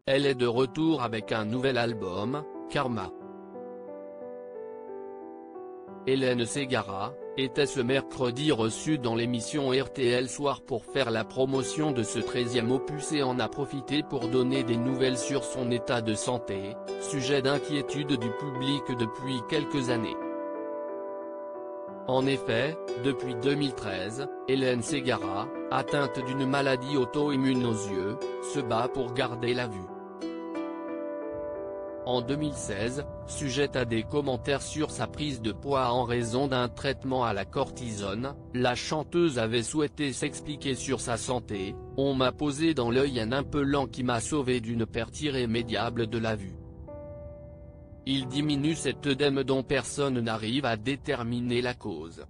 elle est de retour avec un nouvel album, Karma. Hélène Ségara était ce mercredi reçue dans l'émission RTL Soir pour faire la promotion de ce 13e opus et en a profité pour donner des nouvelles sur son état de santé, sujet d'inquiétude du public depuis quelques années. En effet, depuis 2013, Hélène Ségara, atteinte d'une maladie auto-immune aux yeux, se bat pour garder la vue. En 2016, sujette à des commentaires sur sa prise de poids en raison d'un traitement à la cortisone, la chanteuse avait souhaité s'expliquer sur sa santé. On m'a posé dans l'œil un impelant qui m'a sauvé d'une perte irrémédiable de la vue. Il diminue cet œdème dont personne n'arrive à déterminer la cause.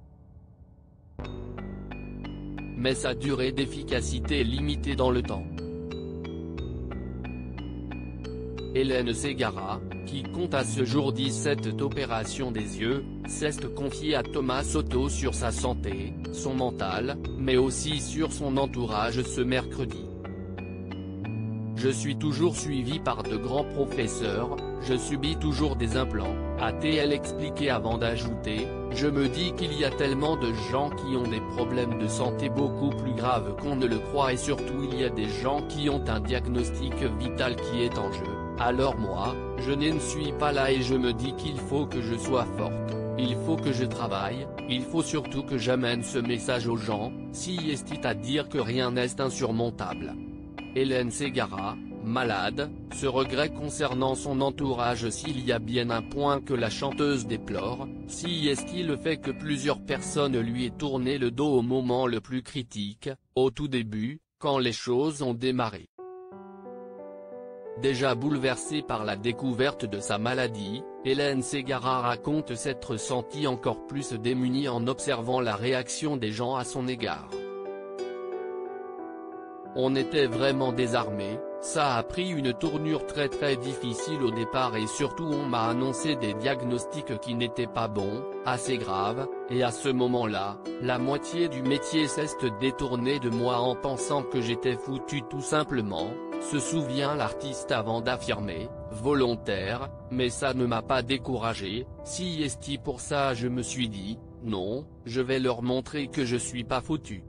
Mais sa durée d'efficacité est limitée dans le temps. Hélène Ségara, qui compte à ce jour 17 opérations des yeux, s'est confiée à Thomas Soto sur sa santé, son mental, mais aussi sur son entourage ce mercredi. Je suis toujours suivi par de grands professeurs, je subis toujours des implants, a-t-elle expliqué avant d'ajouter, je me dis qu'il y a tellement de gens qui ont des problèmes de santé beaucoup plus graves qu'on ne le croit et surtout il y a des gens qui ont un diagnostic vital qui est en jeu. Alors moi, je ne suis pas là et je me dis qu'il faut que je sois forte, il faut que je travaille, il faut surtout que j'amène ce message aux gens, si est à dire que rien n'est insurmontable. Hélène Ségara, malade, ce regret concernant son entourage. S'il y a bien un point que la chanteuse déplore, si est-il le fait que plusieurs personnes lui aient tourné le dos au moment le plus critique, au tout début, quand les choses ont démarré. Déjà bouleversée par la découverte de sa maladie, Hélène Ségara raconte s'être sentie encore plus démunie en observant la réaction des gens à son égard. On était vraiment désarmés, ça a pris une tournure très difficile au départ et surtout on m'a annoncé des diagnostics qui n'étaient pas bons, assez graves, et à ce moment-là, la moitié du métier s'est détournée de moi en pensant que j'étais foutu tout simplement, se souvient l'artiste avant d'affirmer, volontaire, mais ça ne m'a pas découragé, si est pour ça je me suis dit, non, je vais leur montrer que je suis pas foutu.